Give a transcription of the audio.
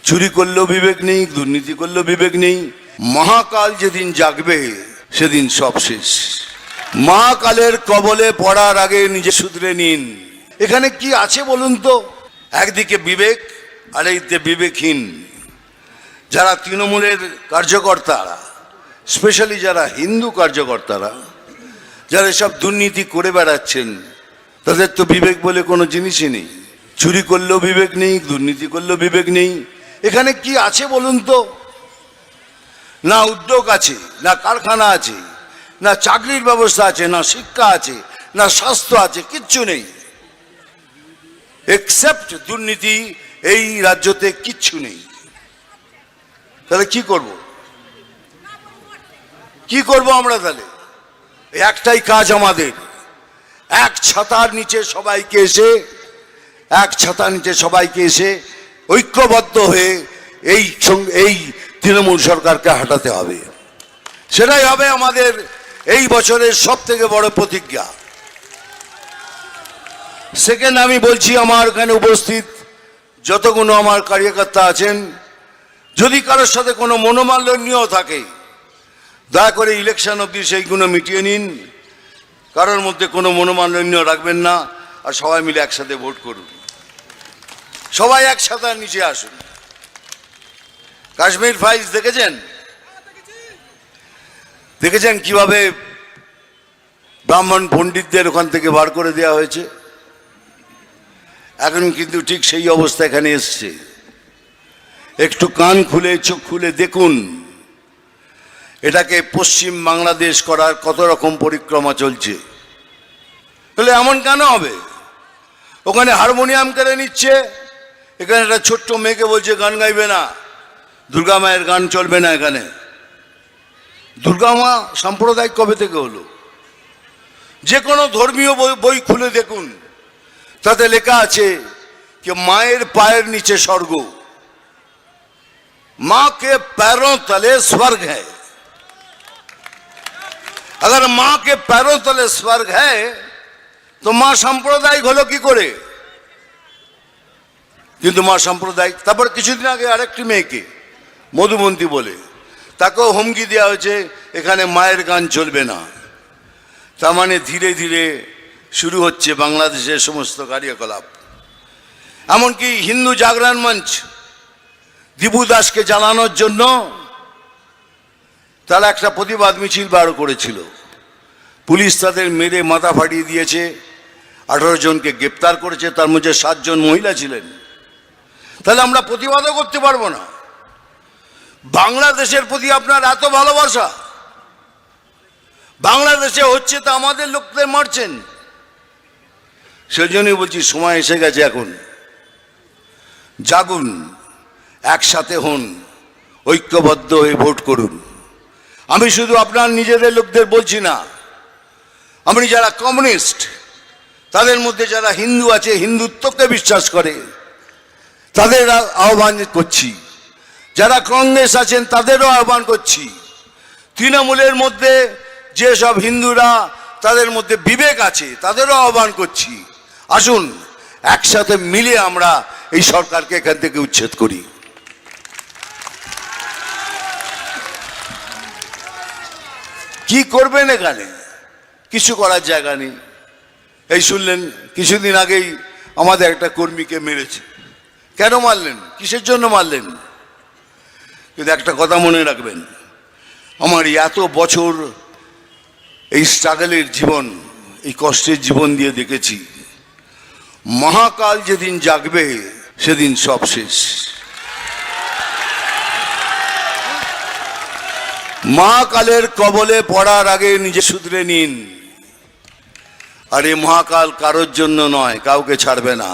চুরি করলেও বিবেক নেই, দুর্নীতি করলেও বিবেক নেই। মহাকাল যেদিন জাগবে সেদিন সব শেষ। মহাকালের কবলে পড়ার আগে নিজে শুধরে নিন। এখানে কি আছে বলুন তো? একদিকে বিবেক আর এইদিকে বিবেকহীন যারা তৃণমূলের কার্যকর্তারা, স্পেশালি যারা হিন্দু কার্যকর্তারা, যারা সব দুর্নীতি করে বেড়াচ্ছেন, তাদের তো বিবেক বলে কোনো জিনিসই নেই। চুরি করলেও বিবেক নেই, দুর্নীতি করলেও বিবেক নেই। এখানে কি আছে বলুন তো? না উদ্যোগ আছে, না কারখানা আছে, না চাকরির ব্যবস্থা আছে, না শিক্ষা আছে, না স্বাস্থ্য আছে, কিচ্ছু নেই। এক্সেপ্ট দুর্নীতি এই রাজ্যতে কিচ্ছু নেই। তাহলে কি করব? কি করব আমরা? তাহলে একটাই কাজ আমাদের, এক ছাতার নিচে সবাইকে এসে ঐক্যবদ্ধ হয়ে এই তৃণমূল সরকারকে হাঁটাতে হবে। সেটাই হবে আমাদের এই বছরের সব থেকে বড় প্রতিজ্ঞা। সেকেন্ড, আমি বলছি আমার এখানে উপস্থিত যতগুলো আমার কার্যকর্তা আছেন, যদি কারোর সাথে কোনো মনোমালিন্য থাকে, দয়া করে ইলেকশন অবধি সেইগুলো মিটিয়ে নিন। কারোর মধ্যে কোনো মনোমালিন্য রাখবেন না, আর সবাই মিলে একসাথে ভোট করুন। সবাই একসাথে নিচে আসুন। কাশ্মীর ফাইলস দেখেছেন কিভাবে ব্রাহ্মণ পণ্ডিতদের ওখান থেকে বার করে দেওয়া হয়েছে? এখন কিন্তু ঠিক সেই অবস্থা এখানে এসছে। একটু কান খুলে চোখ খুলে দেখুন, এটাকে পশ্চিম বাংলাদেশ করার কত রকম পরিক্রমা চলছে। তাহলে এমন কেন হবে? ওখানে হারমোনিয়াম কেড়ে নিচ্ছে, এখানে একটা ছোট্ট মেয়েকে বলছে গান গাইবে না, দুর্গা মায়ের গান চলবে না এখানে। দুর্গা মা সাম্প্রদায়িক কবে থেকে হলো? যে কোনো ধর্মীয় বই খুলে দেখুন, তাতে লেখা আছে कि मायर पायर नीचे स्वर्ग, मां के पैरों तले स्वर्ग है। अगर मां के पैरों तले स्वर्ग है तो मां सांप्रदायिक हलो की करे? किन्तु मां सांप्रदायिक। तारपर किछुदिन आगे आरेकटी मेयेके मधुमती बोले ताकेও হুমকি দেওয়া হয়েছে এখানে মায়ের গান চলবে না। তার মানে ধীরে ধীরে শুরু হচ্ছে বাংলাদেশের সমস্ত কার্যকলাপ। এমনকি হিন্দু জাগরণ মঞ্চ দীপু দাসকে জানানোর জন্য তারা একটা প্রতিবাদ মিছিল বার করেছিল। পুলিশ তাদের মেরে মাথা ফাটিয়ে দিয়েছে, 18 জনকে গ্রেপ্তার করেছে, তার মধ্যে 7 জন মহিলা ছিলেন। তাহলে আমরা প্রতিবাদও করতে পারবো না? বাংলাদেশের প্রতি আপনার এত ভালোবাসা, বাংলাদেশে হচ্ছে তা আমাদের লোকদের মারছেন। সেজন্যই বলছি সময় এসে গেছে, এখন জাগুন, একসাথে হন, ঐক্যবদ্ধ হয়ে ভোট করুন। আমি শুধু আপনার নিজেদের লোকদের বলছি না, আমি যারা কমিউনিস্ট, তাদের মধ্যে যারা হিন্দু আছে, হিন্দুত্বকে বিশ্বাস করে, তাদের আহ্বান করছি। যারা কংগ্রেস আছেন তাদেরও আহ্বান করছি। তৃণমূলের মধ্যে যেসব হিন্দুরা তাদের মধ্যে বিবেক আছে তাদেরও আহ্বান করছি, আসুন একসাথে মিলে আমরা এই সরকারকে এখান থেকে উচ্ছেদ করি। কি করবেন? এখানে কিছু করার জায়গা নেই। এই শুনলেন কিছুদিন আগেই আমাদের একটা কর্মীকে মেরেছে। কেন মারলেন? কিসের জন্য মারলেন? কিন্তু একটা কথা মনে রাখবেন, আমার এত বছর এই স্ট্রাগলের জীবন, এই কষ্টের জীবন দিয়ে দেখেছি, মহাকাল যেদিন জাগবে সেদিন সব শেষ। মহাকালের কবলে পড়ার আগে নিজে শুধরে নিন। আর এই মহাকাল কারোর জন্য নয়, কাউকে ছাড়বে না।